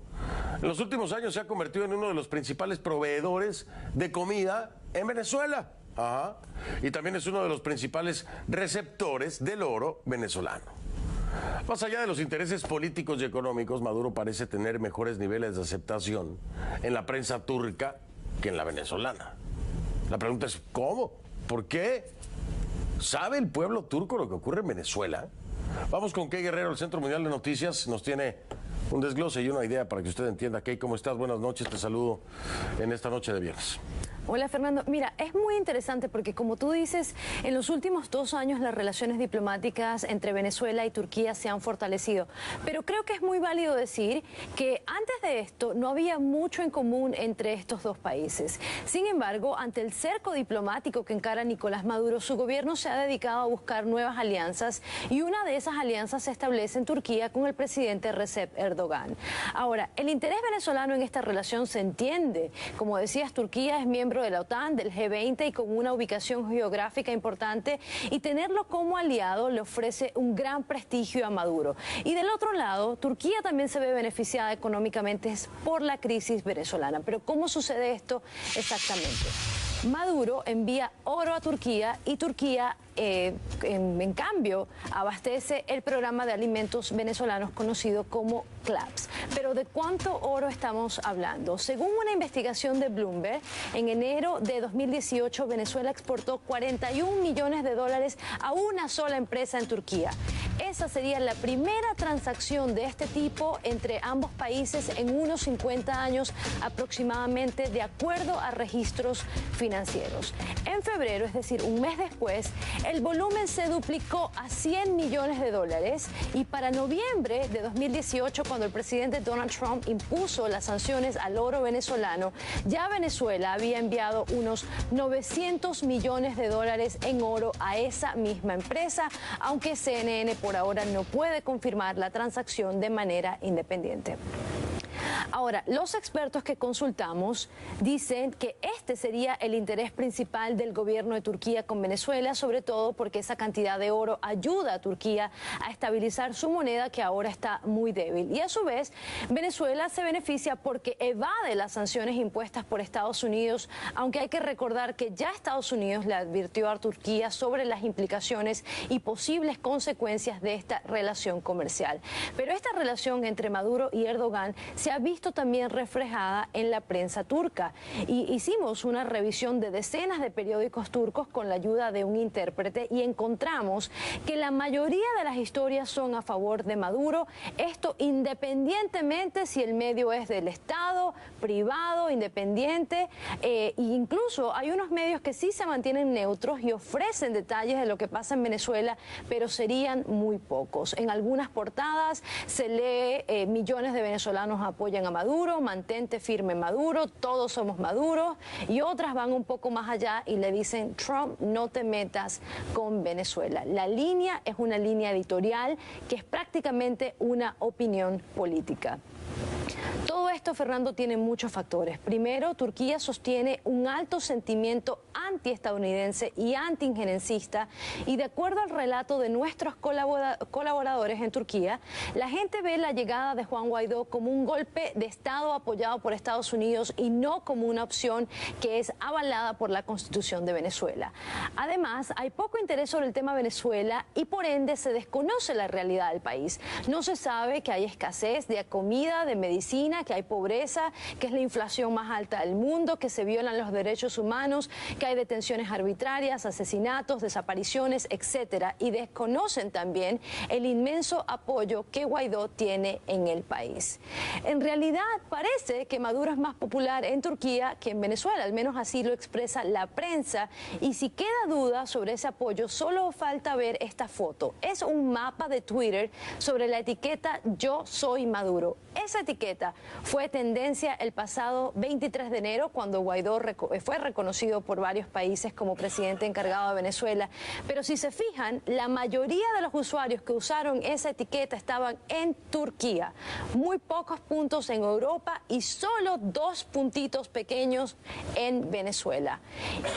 En los últimos años se ha convertido en uno de los principales proveedores de comida en Venezuela. Ajá. Y también es uno de los principales receptores del oro venezolano. Más allá de los intereses políticos y económicos, Maduro parece tener mejores niveles de aceptación en la prensa turca que en la venezolana. La pregunta es, ¿cómo? ¿Por qué? ¿Sabe el pueblo turco lo que ocurre en Venezuela? Vamos con Key Guerrero, el Centro Mundial de Noticias, nos tiene un desglose y una idea para que usted entienda. Key, ¿cómo estás? Buenas noches, te saludo en esta noche de viernes. Hola Fernando, mira, es muy interesante porque como tú dices, en los últimos 2 años las relaciones diplomáticas entre Venezuela y Turquía se han fortalecido, pero creo que es muy válido decir que antes de esto no había mucho en común entre estos dos países. Sin embargo, ante el cerco diplomático que encara Nicolás Maduro, su gobierno se ha dedicado a buscar nuevas alianzas y una de esas alianzas se establece en Turquía con el presidente Recep Erdogan. Ahora, el interés venezolano en esta relación se entiende. Como decías, Turquía es miembro de la OTAN, del G20 y con una ubicación geográfica importante, y tenerlo como aliado le ofrece un gran prestigio a Maduro. Y del otro lado, Turquía también se ve beneficiada económicamente por la crisis venezolana. Pero ¿cómo sucede esto exactamente? Maduro envía oro a Turquía y Turquía en cambio abastece el programa de alimentos venezolanos conocido como CLAPS. Pero ¿de cuánto oro estamos hablando? Según una investigación de Bloomberg, en enero de 2018 Venezuela exportó $41 millones a una sola empresa en Turquía. Esa sería la primera transacción de este tipo entre ambos países en unos 50 años aproximadamente, de acuerdo a registros financieros. En febrero, es decir, un mes después, el volumen se duplicó a $100 millones y para noviembre de 2018, cuando el presidente Donald Trump impuso las sanciones al oro venezolano, ya Venezuela había enviado unos $900 millones en oro a esa misma empresa, aunque CNN por ahora no puede confirmar la transacción de manera independiente. Ahora, los expertos que consultamos dicen que este sería el interés principal del gobierno de Turquía con Venezuela, sobre todo porque esa cantidad de oro ayuda a Turquía a estabilizar su moneda, que ahora está muy débil. Y a su vez, Venezuela se beneficia porque evade las sanciones impuestas por Estados Unidos, aunque hay que recordar que ya Estados Unidos le advirtió a Turquía sobre las implicaciones y posibles consecuencias de esta relación comercial. Pero esta relación entre Maduro y Erdogan se ha visto también reflejada en la prensa turca, y hicimos una revisión de decenas de periódicos turcos con la ayuda de un intérprete y encontramos que la mayoría de las historias son a favor de Maduro, esto independientemente si el medio es del Estado, privado, independiente, e incluso hay unos medios que sí se mantienen neutros y ofrecen detalles de lo que pasa en Venezuela, pero serían muy pocos. En algunas portadas se lee millones de venezolanos apoyan a Maduro, mantente firme Maduro, todos somos Maduro, y otras van un poco más allá y le dicen, Trump, no te metas con Venezuela. La línea es una línea editorial que es prácticamente una opinión política. Todo esto, Fernando, tiene muchos factores. Primero, Turquía sostiene un alto sentimiento antiestadounidense y antiinjerencista, y de acuerdo al relato de nuestros colaboradores en Turquía, la gente ve la llegada de Juan Guaidó como un golpe de Estado apoyado por Estados Unidos y no como una opción que es avalada por la Constitución de Venezuela. Además, hay poco interés sobre el tema Venezuela y por ende se desconoce la realidad del país. No se sabe que hay escasez de comida, de medicinas medicina, que hay pobreza, que es la inflación más alta del mundo, que se violan los derechos humanos, que hay detenciones arbitrarias, asesinatos, desapariciones, etcétera, y desconocen también el inmenso apoyo que Guaidó tiene en el país. En realidad parece que Maduro es más popular en Turquía que en Venezuela, al menos así lo expresa la prensa, y si queda duda sobre ese apoyo, solo falta ver esta foto. Es un mapa de Twitter sobre la etiqueta Yo soy Maduro. Esa etiqueta fue tendencia el pasado 23 de enero cuando Guaidó fue reconocido por varios países como presidente encargado de Venezuela. Pero si se fijan, la mayoría de los usuarios que usaron esa etiqueta estaban en Turquía. Muy pocos puntos en Europa y solo 2 puntitos pequeños en Venezuela.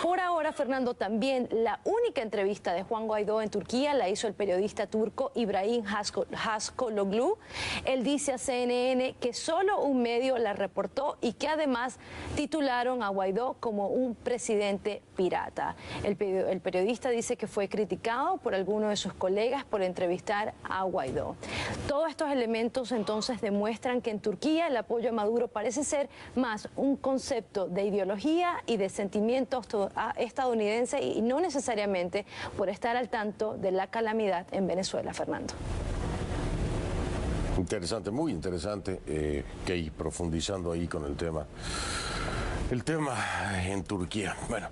Por ahora, Fernando, también la única entrevista de Juan Guaidó en Turquía la hizo el periodista turco Ibrahim Haskologlu. Él dice a CNN que solo un medio la reportó y que además titularon a Guaidó como un presidente pirata. El periodista dice que fue criticado por algunos de sus colegas por entrevistar a Guaidó. Todos estos elementos entonces demuestran que en Turquía el apoyo a Maduro parece ser más un concepto de ideología y de sentimiento estadounidense y no necesariamente por estar al tanto de la calamidad en Venezuela, Fernando. Interesante, muy interesante, Key, profundizando ahí con el tema en Turquía. Bueno,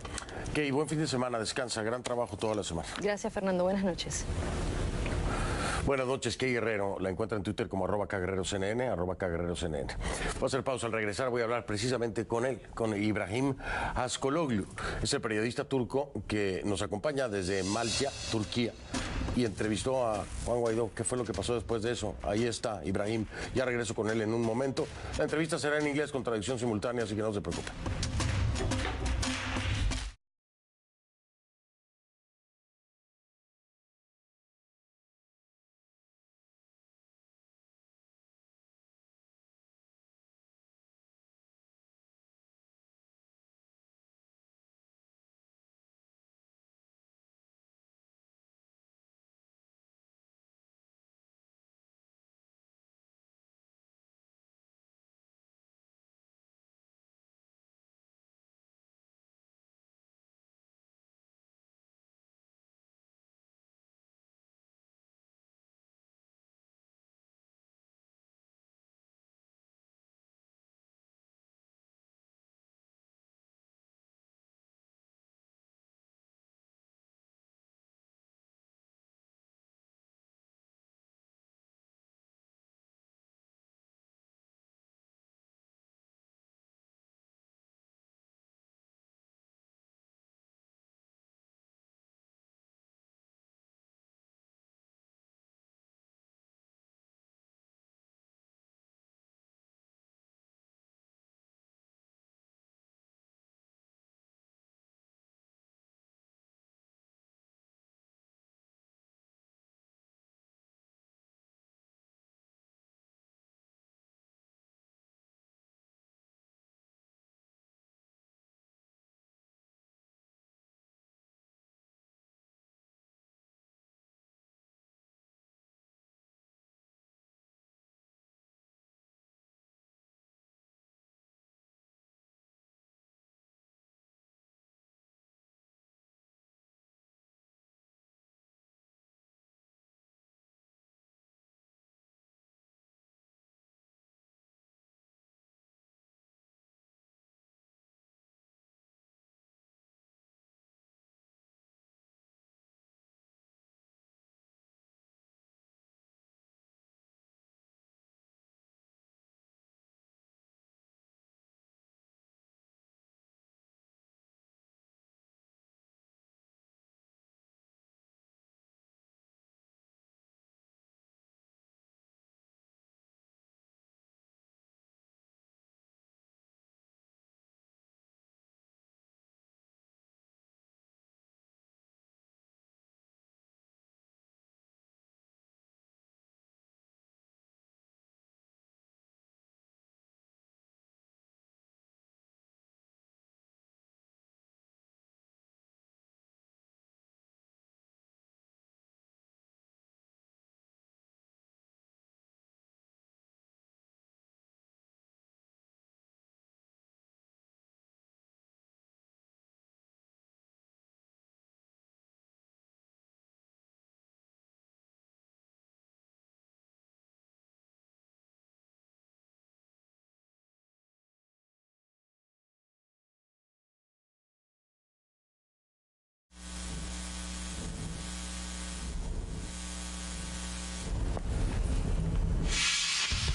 Key, buen fin de semana, descansa, gran trabajo toda la semana. Gracias, Fernando, buenas noches. Buenas noches, Key Guerrero. La encuentra en Twitter como @KGuerreroCNN, @KGuerreroCNN. Voy a hacer pausa. Al regresar voy a hablar precisamente con él, con Ibrahim Haskologlu. Es el periodista turco que nos acompaña desde Malatya, Turquía, y entrevistó a Juan Guaidó. ¿Qué fue lo que pasó después de eso? Ahí está Ibrahim. Ya regreso con él en un momento. La entrevista será en inglés con traducción simultánea, así que no se preocupen.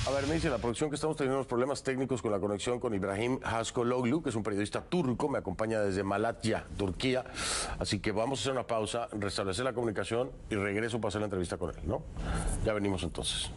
A ver, me dice la producción que estamos teniendo unos problemas técnicos con la conexión con Ibrahim Haskologlu, que es un periodista turco, me acompaña desde Malatya, Turquía. Así que vamos a hacer una pausa, restablecer la comunicación y regreso para hacer la entrevista con él, ¿no? Ya venimos entonces.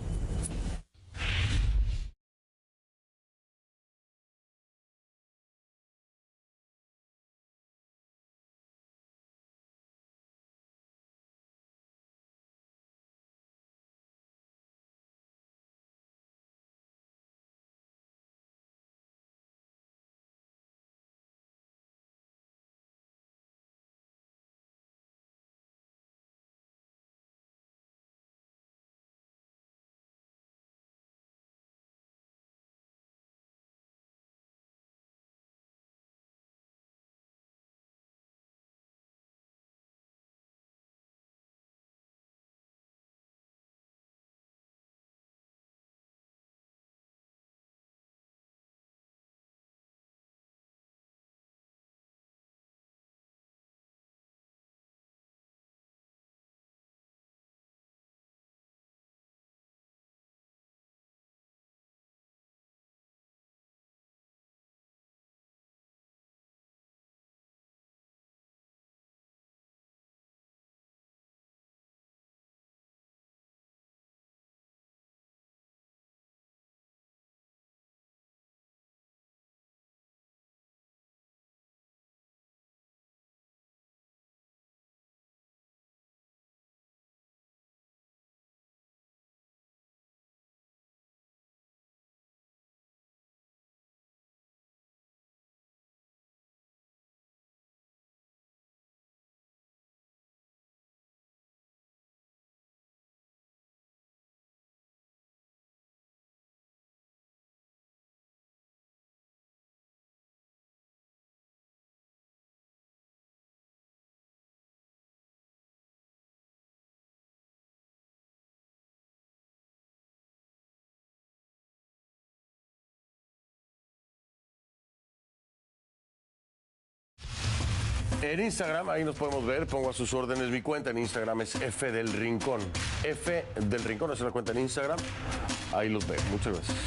En Instagram, ahí nos podemos ver, pongo a sus órdenes mi cuenta. En Instagram es F del Rincón. F del Rincón es la cuenta en Instagram. Ahí los veo. Muchas gracias.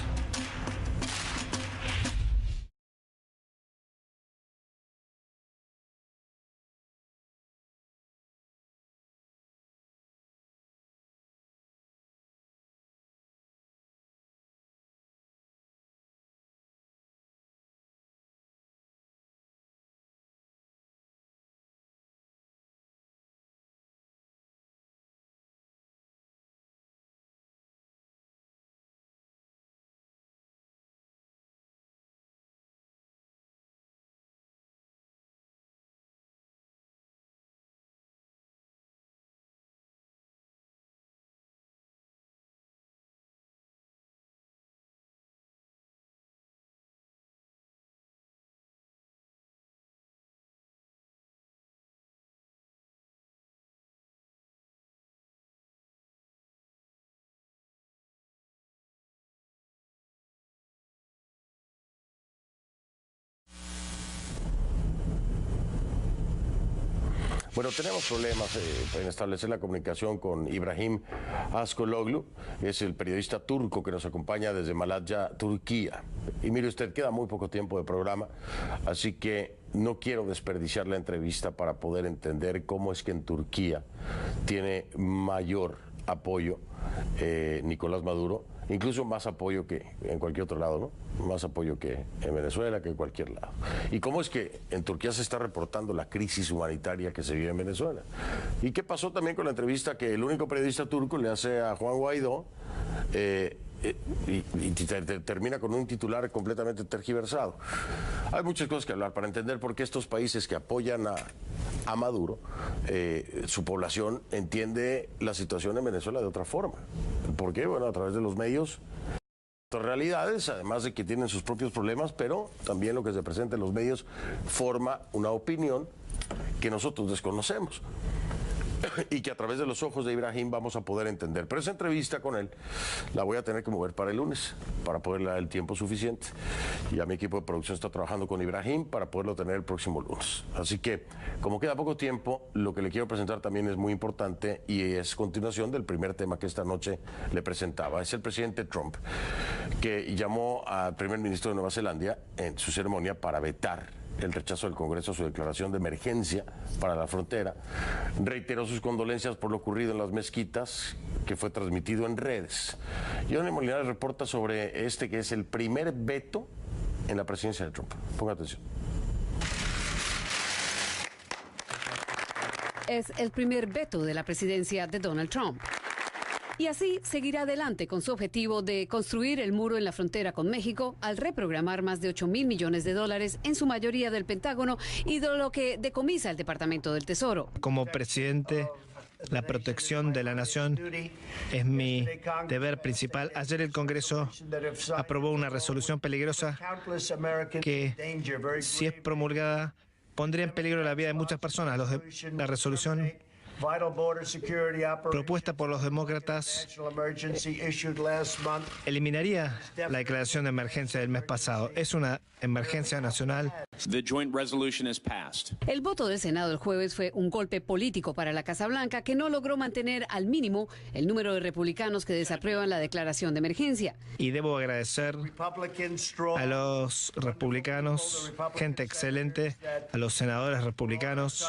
Bueno, tenemos problemas en establecer la comunicación con Ibrahim Haskologlu, es el periodista turco que nos acompaña desde Malatya, Turquía. Y mire usted, queda muy poco tiempo de programa, así que no quiero desperdiciar la entrevista para poder entender cómo es que en Turquía tiene mayor apoyo Nicolás Maduro, incluso más apoyo que en cualquier otro lado, ¿no? Más apoyo que en Venezuela, que en cualquier lado. ¿Y cómo es que en Turquía se está reportando la crisis humanitaria que se vive en Venezuela? ¿Y qué pasó también con la entrevista que el único periodista turco le hace a Juan Guaidó? Y termina con un titular completamente tergiversado. Hay muchas cosas que hablar para entender por qué estos países que apoyan a Maduro, su población entiende la situación en Venezuela de otra forma. ¿Por qué? Bueno, a través de los medios, realidades, además de que tienen sus propios problemas, pero también lo que se presenta en los medios forma una opinión que nosotros desconocemos. y que a través de los ojos de Ibrahim vamos a poder entender. Pero esa entrevista con él la voy a tener que mover para el lunes, para poderle dar el tiempo suficiente. Y a mi equipo de producción está trabajando con Ibrahim para poderlo tener el próximo lunes. Así que, como queda poco tiempo, lo que le quiero presentar también es muy importante y es continuación del primer tema que esta noche le presentaba. Es el presidente Trump, que llamó al primer ministro de Nueva Zelanda en su ceremonia para vetar el rechazo del Congreso a su declaración de emergencia para la frontera. Reiteró sus condolencias por lo ocurrido en las mezquitas, que fue transmitido en redes. Johnny Molinares reporta sobre este que es el primer veto en la presidencia de Trump. Ponga atención. Es el primer veto de la presidencia de Donald Trump. Y así seguirá adelante con su objetivo de construir el muro en la frontera con México al reprogramar más de $8.000 millones, en su mayoría del Pentágono, y de lo que decomisa el Departamento del Tesoro. Como presidente, la protección de la nación es mi deber principal. Ayer el Congreso aprobó una resolución peligrosa que, si es promulgada, pondría en peligro la vida de muchas personas. La resolución propuesta por los demócratas eliminaría la declaración de emergencia del mes pasado. Es una emergencia nacional. El voto del Senado el jueves fue un golpe político para la Casa Blanca, que no logró mantener al mínimo el número de republicanos que desaprueban la declaración de emergencia. Y debo agradecer a los republicanos, gente excelente, a los senadores republicanos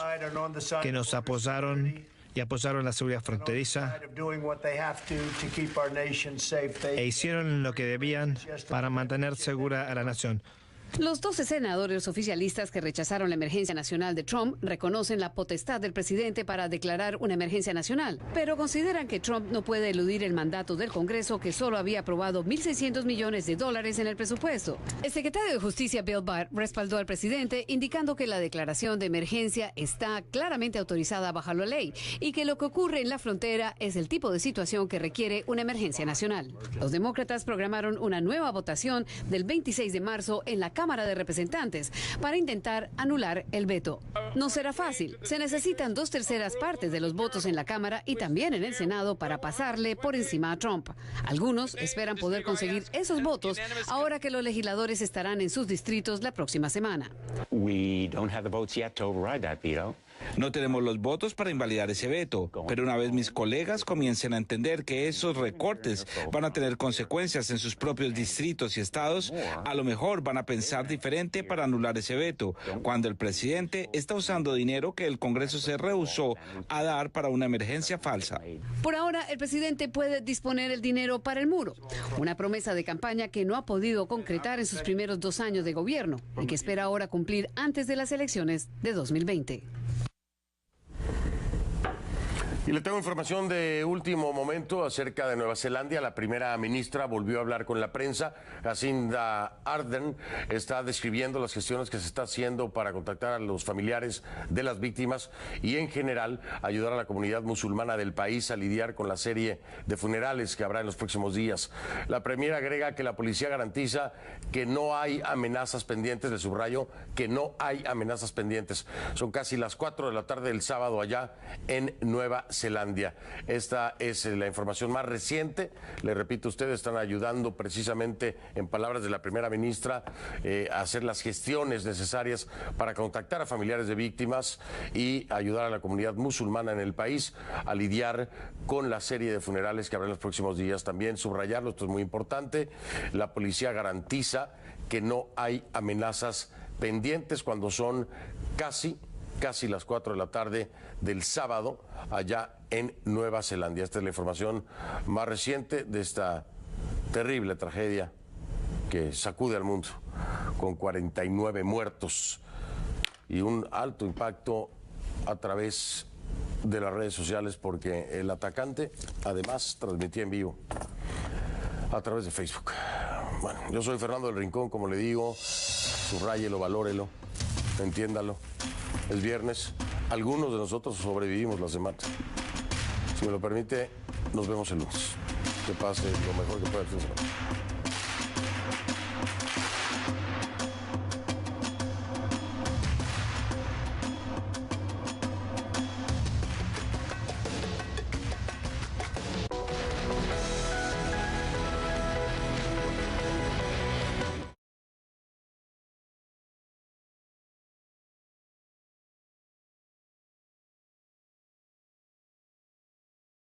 que nos apoyaron y apoyaron la seguridad fronteriza e hicieron lo que debían para mantener segura a la nación. Los 12 senadores oficialistas que rechazaron la emergencia nacional de Trump reconocen la potestad del presidente para declarar una emergencia nacional, pero consideran que Trump no puede eludir el mandato del Congreso, que solo había aprobado $1.600 millones en el presupuesto. El secretario de Justicia, Bill Barr, respaldó al presidente, indicando que la declaración de emergencia está claramente autorizada bajo la ley y que lo que ocurre en la frontera es el tipo de situación que requiere una emergencia nacional. Los demócratas programaron una nueva votación del 26 de marzo en la Cámara de Representantes para intentar anular el veto. No será fácil. Se necesitan 2/3 partes de los votos en la Cámara y también en el Senado para pasarle por encima a Trump. Algunos esperan poder conseguir esos votos ahora que los legisladores estarán en sus distritos la próxima semana. No tenemos los votos para invalidar ese veto, pero una vez mis colegas comiencen a entender que esos recortes van a tener consecuencias en sus propios distritos y estados, a lo mejor van a pensar diferente para anular ese veto, cuando el presidente está usando dinero que el Congreso se rehusó a dar para una emergencia falsa. Por ahora, el presidente puede disponer el dinero para el muro, una promesa de campaña que no ha podido concretar en sus primeros 2 años de gobierno y que espera ahora cumplir antes de las elecciones de 2020. Y le tengo información de último momento acerca de Nueva Zelanda. La primera ministra volvió a hablar con la prensa. Jacinda Ardern está describiendo las gestiones que se está haciendo para contactar a los familiares de las víctimas y en general ayudar a la comunidad musulmana del país a lidiar con la serie de funerales que habrá en los próximos días. La premier agrega que la policía garantiza que no hay amenazas pendientes, de subrayo, que no hay amenazas pendientes. Son casi las 4 de la tarde del sábado allá en Nueva Zelanda. Esta es la información más reciente. Le repito, ustedes están ayudando precisamente, en palabras de la primera ministra, a hacer las gestiones necesarias para contactar a familiares de víctimas y ayudar a la comunidad musulmana en el país a lidiar con la serie de funerales que habrá en los próximos días. También subrayarlo, esto es muy importante, la policía garantiza que no hay amenazas pendientes cuando son casi las 4 de la tarde del sábado allá en Nueva Zelanda. Esta es la información más reciente de esta terrible tragedia que sacude al mundo, con 49 muertos y un alto impacto a través de las redes sociales, porque el atacante además transmitía en vivo a través de Facebook. Bueno, yo soy Fernando del Rincón, como le digo, subráyelo, valórelo, entiéndalo. Es viernes, algunos de nosotros sobrevivimos la semana. Si me lo permite, nos vemos el lunes. Que pase lo mejor que pueda el fin de semana.